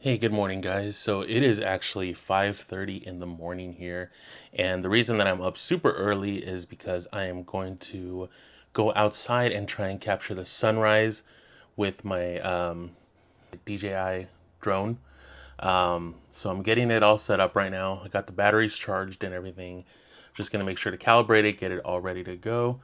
Hey, good morning, guys. So it is actually 5:30 in the morning here, and the reason that I'm up super early is because I am going to go outside and try and capture the sunrise with my DJI drone. So I'm getting it all set up right now. I got the batteries charged and everything. Just gonna make sure to calibrate it, get it all ready to go,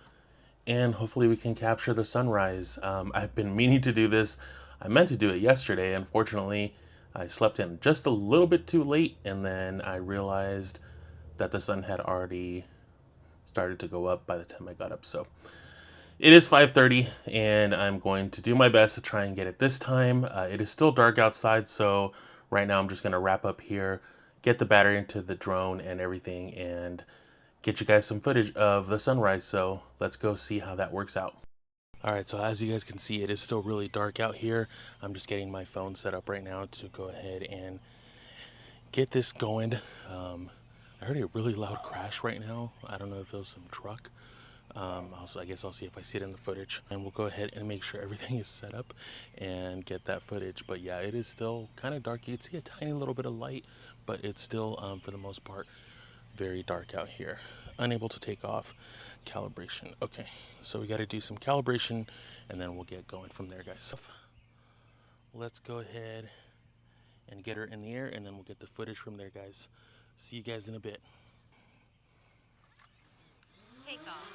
and hopefully we can capture the sunrise. I've been meaning to do this. I meant to do it yesterday. Unfortunately, I slept in just a little bit too late, and then I realized that the sun had already started to go up by the time I got up. So it is 5:30, and I'm going to do my best to try and get it this time. It is still dark outside, so right now I'm just gonna wrap up here, get the battery into the drone and everything, and get you guys some footage of the sunrise. So let's go see how that works out. All right, so as you guys can see, it is still really dark out here. I'm just getting my phone set up right now to go ahead and get this going. I heard a really loud crash right now. I don't know if it was some truck. Also, I guess I'll see if I see it in the footage, and we'll go ahead and make sure everything is set up and get that footage. But yeah, it is still kind of dark. You can see a tiny little bit of light, but it's still, for the most part, very dark out here. Unable to take off. Calibration. Okay, so we got to do some calibration, and then we'll get going from there, guys. Let's go ahead and get her in the air, and then we'll get the footage from there, guys. See you guys in a bit. Take off.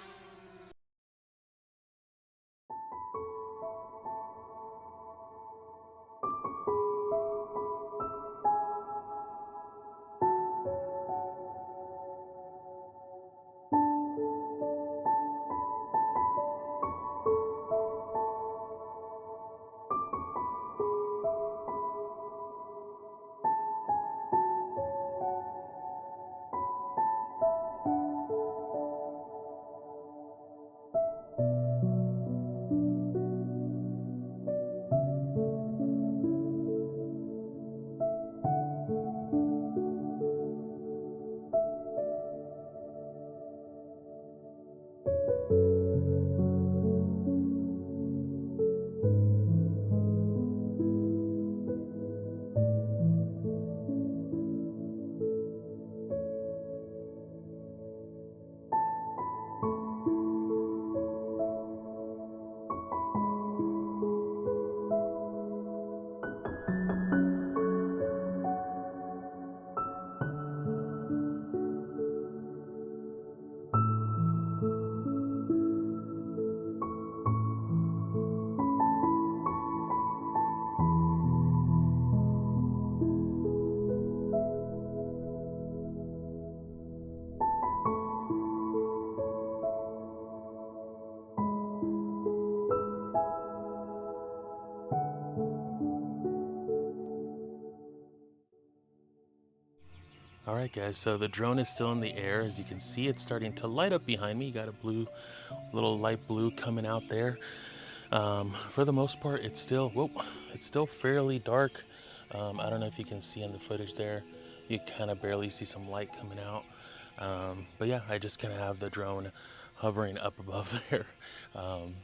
All right, guys, so the drone is still in the air. As you can see, it's starting to light up behind me. You got a blue, little light blue coming out there. For the most part, it's still, whoa, it's still fairly dark. I don't know if you can see in the footage there. You kind of barely see some light coming out. But yeah, I just kind of have the drone hovering up above there. Um,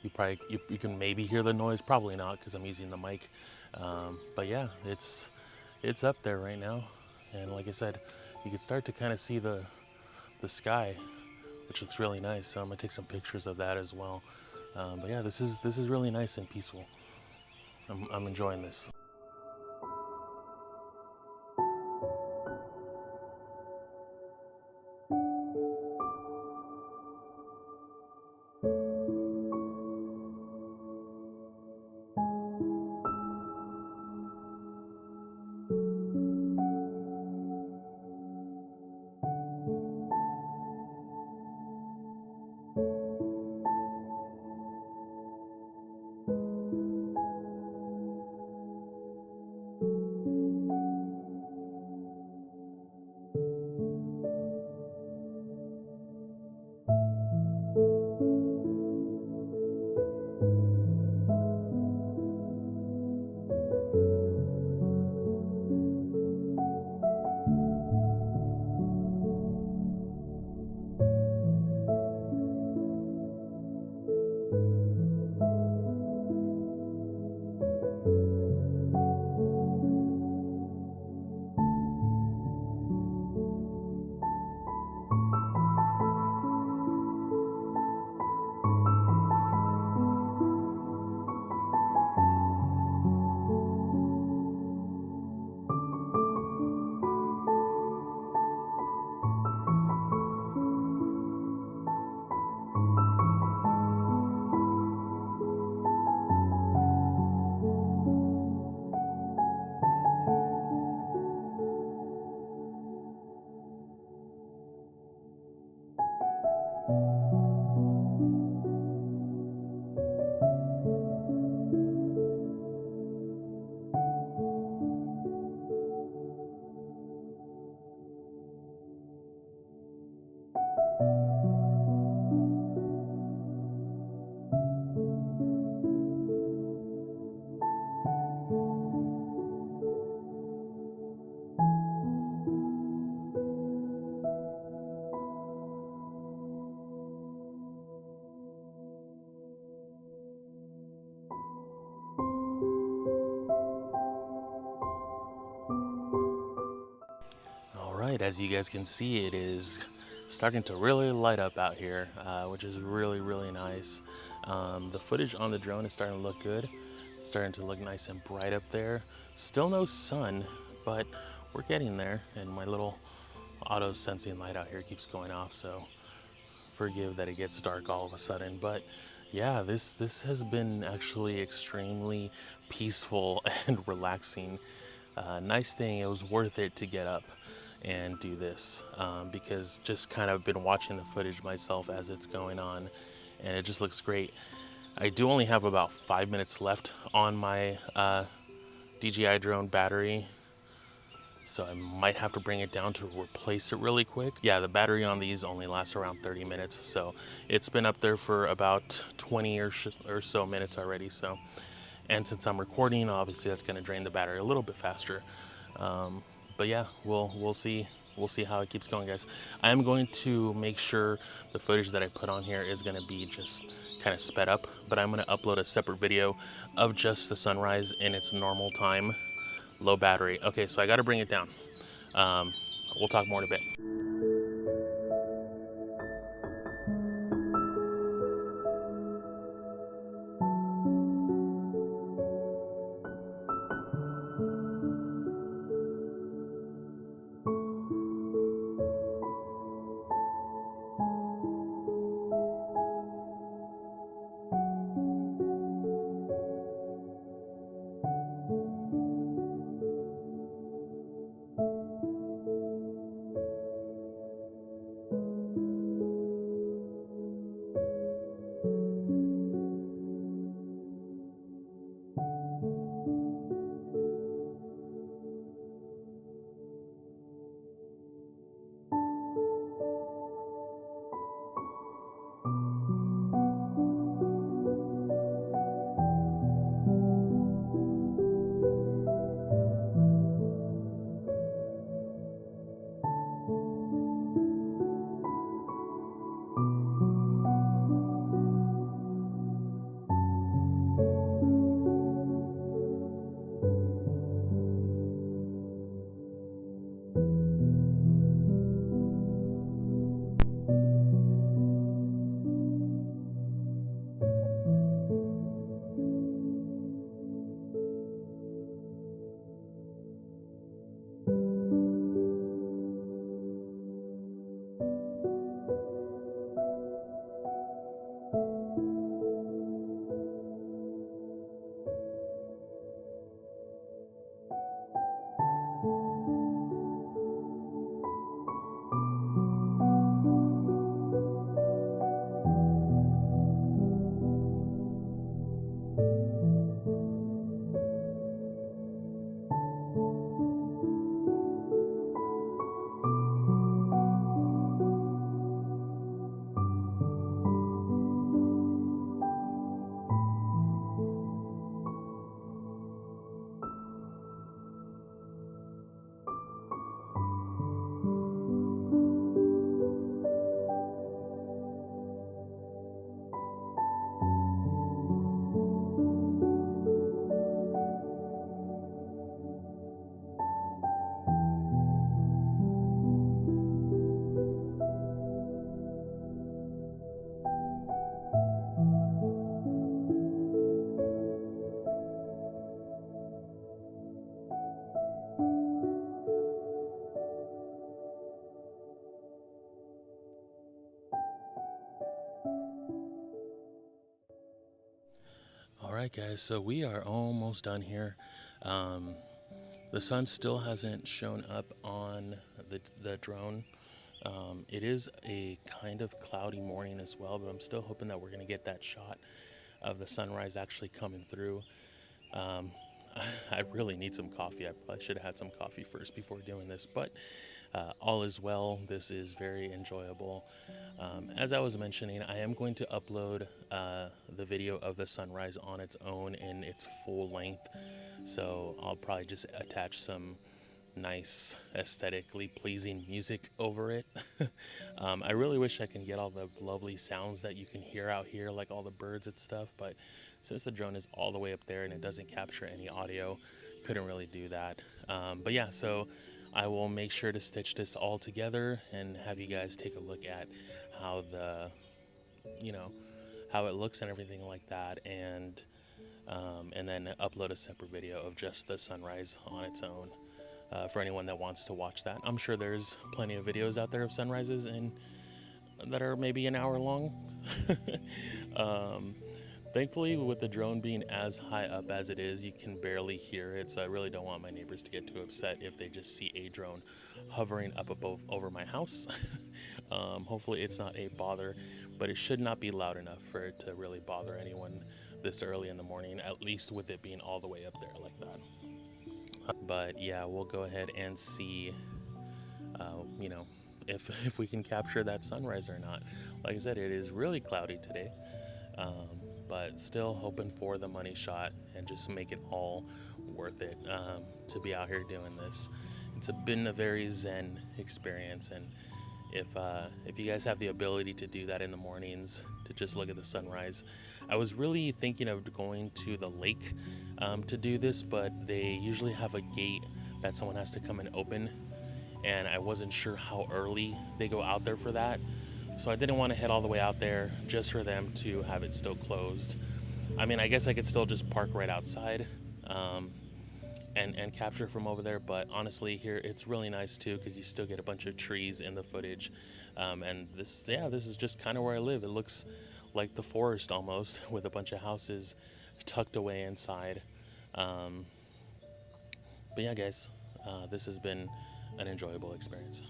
you can maybe hear the noise, probably not because I'm using the mic. But yeah, it's up there right now, and like I said, you can start to kind of see the sky, which looks really nice. So I'm gonna take some pictures of that as well. But yeah, this is really nice and peaceful. I'm enjoying this. right, as you guys can see, it is starting to really light up out here, which is really nice. The footage on the drone is starting to look good. It's starting to look nice and bright up there. Still no sun, but we're getting there, and my little auto sensing light out here keeps going off, so forgive that it gets dark all of a sudden. But yeah, this has been actually extremely peaceful and relaxing. Nice thing, it was worth it to get up and do this, because just kind of been watching the footage myself as it's going on, and it just looks great. I do only have about 5 minutes left on my DJI drone battery, so I might have to bring it down to replace it really quick. Yeah, the battery on these only lasts around 30 minutes, so it's been up there for about 20 or so minutes already. So, and since I'm recording, obviously that's going to drain the battery a little bit faster. But yeah, we'll see. We'll see how it keeps going, guys. I am going to make sure the footage that I put on here is going to be just kind of sped up, but I'm going to upload a separate video of just the sunrise in its normal time. Low battery. Okay, so I got to bring it down. We'll talk more in a bit. All right, guys, so we are almost done here. The sun still hasn't shown up on the drone. It is a kind of cloudy morning as well, but I'm still hoping that we're going to get that shot of the sunrise actually coming through. I really need some coffee. I probably should have had some coffee first before doing this, but all is well. This is very enjoyable. As I was mentioning, I am going to upload the video of the sunrise on its own in its full length. So I'll probably just attach some nice, aesthetically pleasing music over it. I really wish I can get all the lovely sounds that you can hear out here, like all the birds and stuff, but since the drone is all the way up there and it doesn't capture any audio, couldn't really do that. But yeah, so I will make sure to stitch this all together and have you guys take a look at how the, you know, how it looks and everything like that, and then upload a separate video of just the sunrise on its own, for anyone that wants to watch that. I'm sure there's plenty of videos out there of sunrises and that are maybe an hour long. Thankfully, with the drone being as high up as it is, you can barely hear it, so I really don't want my neighbors to get too upset if they just see a drone hovering up above over my house. Hopefully it's not a bother, but it should not be loud enough for it to really bother anyone this early in the morning, at least with it being all the way up there like that. But yeah, we'll go ahead and see, you know, if we can capture that sunrise or not. Like I said, it is really cloudy today, but still hoping for the money shot and just make it all worth it, to be out here doing this. It's been a very zen experience, and if you guys have the ability to do that in the mornings, to just look at the sunrise. I was really thinking of going to the lake, to do this, but they usually have a gate that someone has to come and open, and I wasn't sure how early they go out there for that. So I didn't want to head all the way out there just for them to have it still closed. I mean, I guess I could still just park right outside, and capture from over there, but honestly here it's really nice too because you still get a bunch of trees in the footage, and this is just kind of where I live. It looks like the forest almost with a bunch of houses tucked away inside. But yeah guys, this has been an enjoyable experience.